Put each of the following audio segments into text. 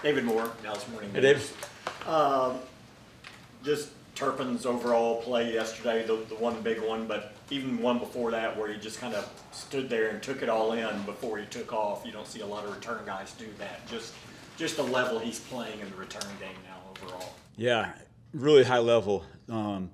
David Moore, Dallas Morning Hey, Dave. News. Just Turpin's overall play yesterday, the one big one, but even one before that where he just kind of stood there and took it all in before he took off. You don't see a lot of return guys do that. Just the level he's playing in the return game now overall. Yeah, really high level. I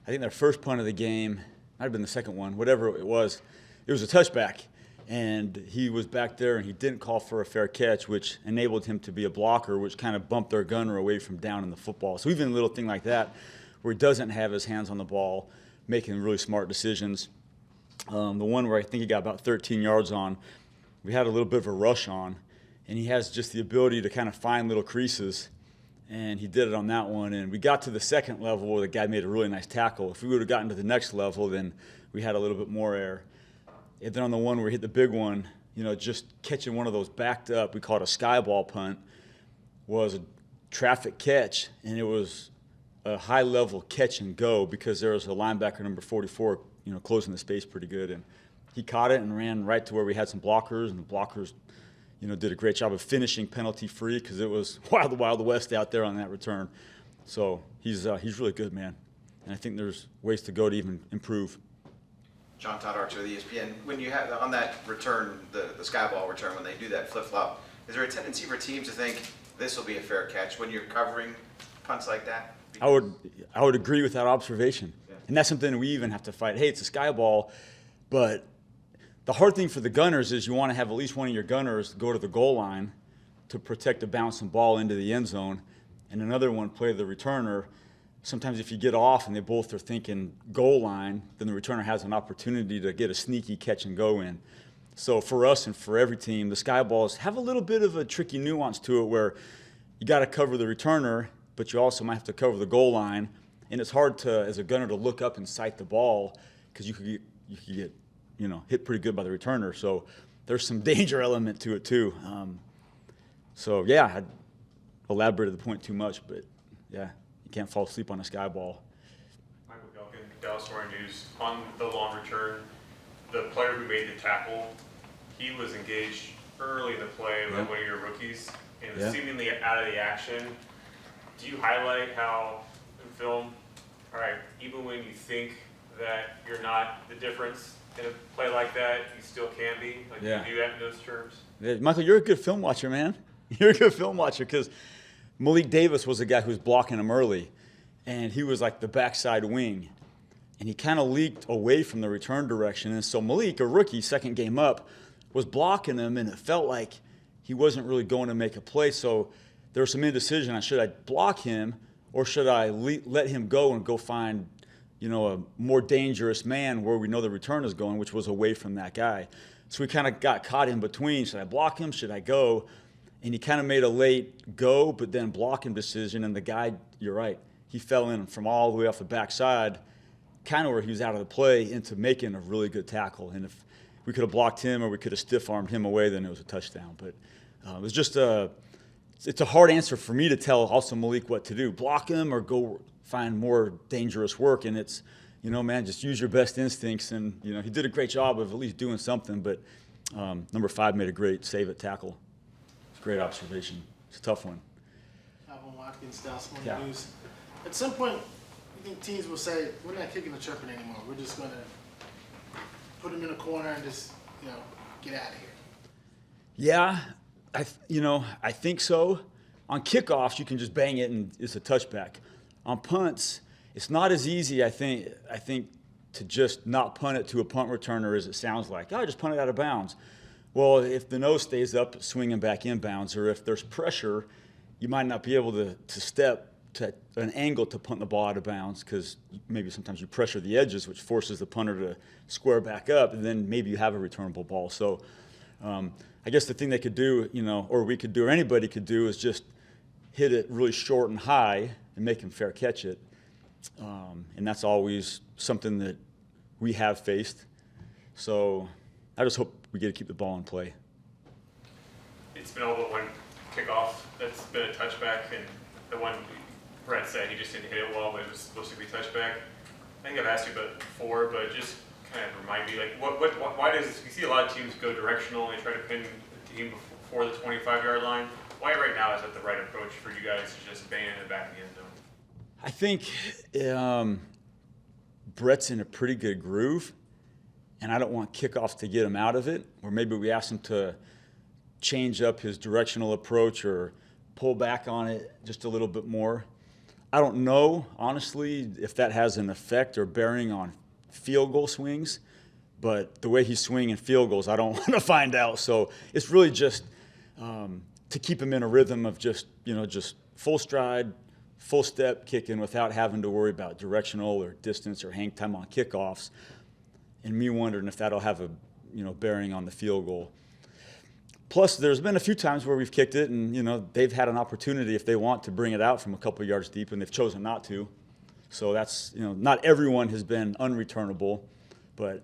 think their first punt of the game, might have been the second one, whatever it was a touchback. And he was back there and he didn't call for a fair catch, which enabled him to be a blocker, which kind of bumped their gunner away from down in the football. So even a little thing like that, where he doesn't have his hands on the ball, making really smart decisions. The one where I think he got about 13 yards on, we had a little bit of a rush on, and he has just the ability to kind of find little creases, and he did it on that one. And we got to the second level where the guy made a really nice tackle. If we would have gotten to the next level, then we had a little bit more air. And then on the one where he hit the big one, just catching one of those backed up, we call it a sky ball punt, was a traffic catch, and it was a high-level catch and go because there was a linebacker, number 44, closing the space pretty good. And he caught it and ran right to where we had some blockers, and the blockers, did a great job of finishing penalty-free because it was wild west out there on that return. So he's really good, man. And I think there's ways to go to even improve. John Archer with ESPN. When you have on that return, the sky ball return, when they do that flip-flop, is there a tendency for teams to think this will be a fair catch when you're covering punts like that? I would agree with that observation. Yeah. And that's something we even have to fight. Hey, it's a sky ball, but the hard thing for the gunners is you want to have at least one of your gunners go to the goal line to protect a bouncing ball into the end zone, and another one play the returner. Sometimes if you get off and they both are thinking goal line, then the returner has an opportunity to get a sneaky catch and go in. So for us and for every team, the sky balls have a little bit of a tricky nuance to it where you got to cover the returner, but you also might have to cover the goal line. And it's hard to, as a gunner, to look up and sight the ball because you could get hit pretty good by the returner. So there's some danger element to it too. So yeah, I elaborated the point too much, but yeah. You can't fall asleep on a sky ball. Michael Belkin, Dallas Morning News. On the long return, the player who made the tackle, he was engaged early in the play by one of your rookies and was seemingly out of the action. Do you highlight how in film, all right, even when you think that you're not the difference in a play like that, you still can be? Like, do you do that in those terms? Yeah, Michael, you're a good film watcher, man. You're a good film watcher because Malik Davis was the guy who was blocking him early, and he was like the backside wing, and he kind of leaked away from the return direction. And so Malik, a rookie, second game up, was blocking him, and it felt like he wasn't really going to make a play. So there was some indecision on should I block him or should I let him go and go find a more dangerous man where we know the return is going, which was away from that guy. So we kind of got caught in between. Should I block him? Should I go? And he kind of made a late go, but then blocking decision. And the guy, you're right, he fell in from all the way off the backside, kind of where he was out of the play, into making a really good tackle. And if we could have blocked him or we could have stiff-armed him away, then it was a touchdown. But it was just it's a hard answer for me to tell also Malik what to do. Block him or go find more dangerous work. And it's, man, just use your best instincts. And, he did a great job of at least doing something. But number 5 made a great save at tackle. Great observation. It's a tough one. Alvin Watkins, Dallas Morning News. At some point, you think teams will say, we're not kicking the Turpin anymore. We're just going to put him in a corner and just, get out of here. Yeah, I think so. On kickoffs, you can just bang it and it's a touchback. On punts, it's not as easy, I think, to just not punt it to a punt returner as it sounds like. Oh, just punt it out of bounds. Well, if the nose stays up, swinging back inbounds, or if there's pressure, you might not be able to step to an angle to punt the ball out of bounds because maybe sometimes you pressure the edges, which forces the punter to square back up, and then maybe you have a returnable ball. So I guess the thing they could do, or we could do, or anybody could do, is just hit it really short and high and make him fair catch it. And that's always something that we have faced. So I just hope we get to keep the ball in play. It's been all but one kickoff that's been a touchback, and the one Brett said he just didn't hit it well, but it was supposed to be touchback. I think I've asked you about it before, but just kind of remind me, like, why does you see a lot of teams go directional and try to pin the team before the 25-yard line? why right now is that the right approach for you guys to just bang in the back of the end zone? I think Brett's in a pretty good groove, and I don't want kickoffs to get him out of it, or maybe we ask him to change up his directional approach or pull back on it just a little bit more. I don't know, honestly, if that has an effect or bearing on field goal swings, but the way he's swinging field goals, I don't want to find out. So it's really just to keep him in a rhythm of just full stride, full step kicking without having to worry about directional or distance or hang time on kickoffs, and me wondering if that'll have a bearing on the field goal. Plus, there's been a few times where we've kicked it, and they've had an opportunity if they want to bring it out from a couple yards deep, and they've chosen not to. So that's not everyone has been unreturnable, but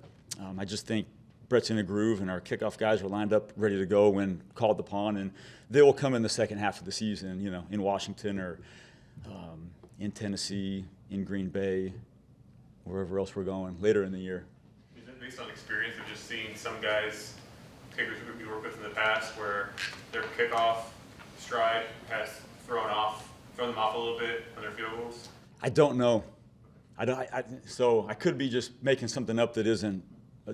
I just think Brett's in a groove, and our kickoff guys are lined up, ready to go when called upon, and they will come in the second half of the season, in Washington or in Tennessee, in Green Bay, wherever else we're going later in the year. Is it based on experience of just seeing some guys, kickers who you work with in the past, where their kickoff stride has thrown them off a little bit on their field goals? I don't know. So I could be just making something up that isn't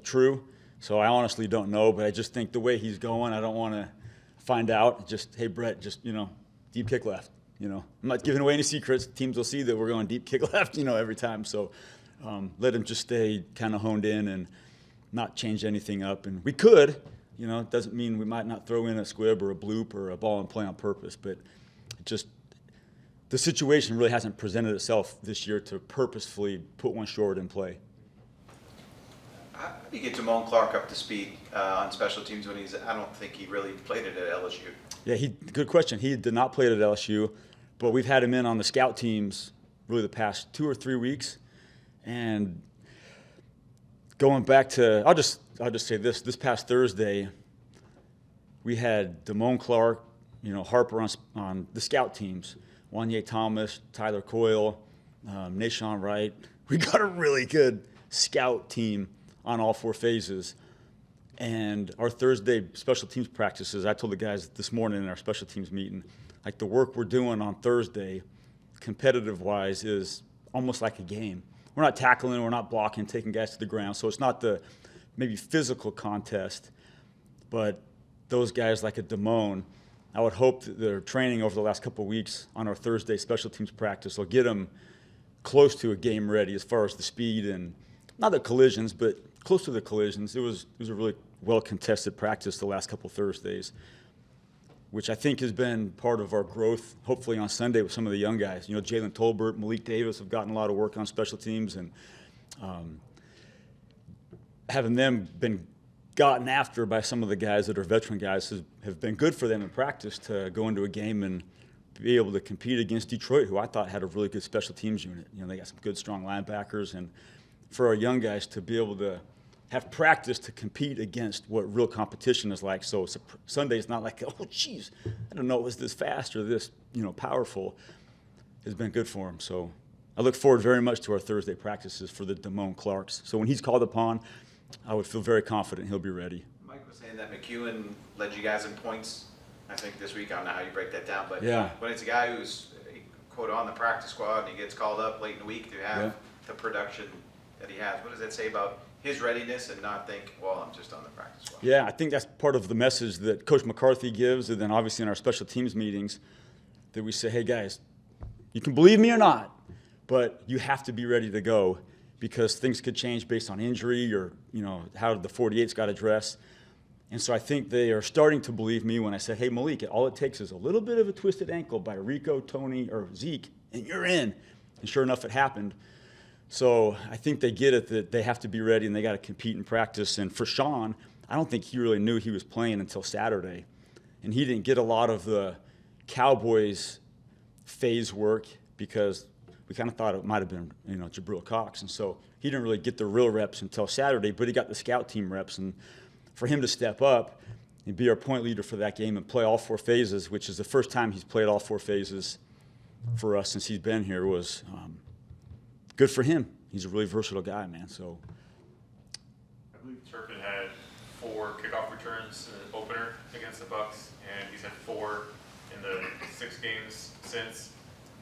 true. So I honestly don't know, but I just think the way he's going, I don't want to find out. Just, hey, Brett, just, deep kick left. I'm not giving away any secrets. Teams will see that we're going deep kick left, every time. So let him just stay kind of honed in and not change anything up. And we could, it doesn't mean we might not throw in a squib or a bloop or a ball and play on purpose, but just the situation really hasn't presented itself this year to purposefully put one short in play. How do you get Damone Clark up to speed on special teams when I don't think he really played it at LSU? Yeah, good question. He did not play it at LSU, but we've had him in on the scout teams really the past 2 or 3 weeks. And going back to, I'll just say this past Thursday, we had Damone Clark, Harper on the scout teams, Wanye Thomas, Tyler Coyle, Nashawn Wright. We got a really good scout team on all 4 phases. And our Thursday special teams practices, I told the guys this morning in our special teams meeting, like the work we're doing on Thursday, competitive-wise, is almost like a game. We're not tackling, we're not blocking, taking guys to the ground. So it's not the maybe physical contest, but those guys like a Damone, I would hope that their training over the last couple of weeks on our Thursday special teams practice will get them close to a game ready as far as the speed and not the collisions, but close to the collisions. It was a really well-contested practice the last couple of Thursdays, which I think has been part of our growth, hopefully on Sunday with some of the young guys. Jalen Tolbert, Malik Davis have gotten a lot of work on special teams, and having them been gotten after by some of the guys that are veteran guys have been good for them in practice to go into a game and be able to compete against Detroit, who I thought had a really good special teams unit. They got some good, strong linebackers, and for our young guys to be able to have practice to compete against what real competition is like. So Sunday's not like, oh, geez, I don't know it was this fast or this, powerful. Has been good for him. So I look forward very much to our Thursday practices for the Damone Clarks. So when he's called upon, I would feel very confident he'll be ready. Mike was saying that McEwen led you guys in points, I think, this week. I don't know how you break that down, but yeah, when it's a guy who's, quote, on the practice squad and he gets called up late in the week to have the production that he has, what does that say about his readiness and not think, well, I'm just on the practice squad? Yeah, I think that's part of the message that Coach McCarthy gives, and then obviously in our special teams meetings that we say, hey, guys, you can believe me or not, but you have to be ready to go because things could change based on injury or, how the 48's got to dress. And so I think they are starting to believe me when I say, hey, Malik, all it takes is a little bit of a twisted ankle by Rico, Tony, or Zeke, and you're in. And sure enough, it happened. So I think they get it that they have to be ready and they got to compete in practice. And for Sean, I don't think he really knew he was playing until Saturday. And he didn't get a lot of the Cowboys phase work because we kind of thought it might have been, Jabril Cox. And so he didn't really get the real reps until Saturday, but he got the scout team reps. And for him to step up and be our point leader for that game and play all 4 phases, which is the first time he's played all 4 phases for us since he's been here, was good for him. He's a really versatile guy, man. So I believe Turpin had 4 kickoff returns in the opener against the Bucs, and he's had 4 in games since.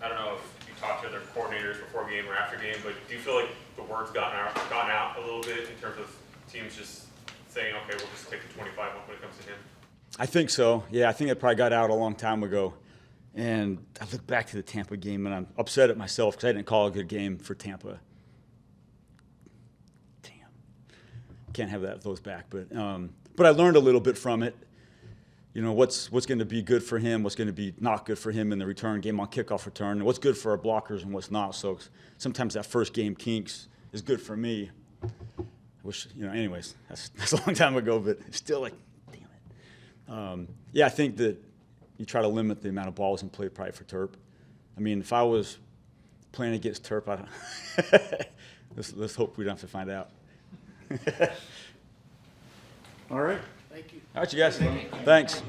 I don't know if you talked to other coordinators before game or after game, but do you feel like the word's gone out a little bit in terms of teams just saying, okay, we'll just take the 25 when it comes to him? I think so. Yeah, I think it probably got out a long time ago. And I look back to the Tampa game, and I'm upset at myself because I didn't call a good game for Tampa. Damn. Can't have those back. But I learned a little bit from it. You know, what's going to be good for him, what's going to be not good for him in the return game on kickoff return, and what's good for our blockers and what's not. So sometimes that first game kinks is good for me. I wish, anyways, that's a long time ago, but it's still like, damn it. Yeah, I think that you try to limit the amount of balls in play probably for Turp. I mean, if I was playing against Turp, let's hope we don't have to find out. All right. Thank you. All right, you guys. Thanks.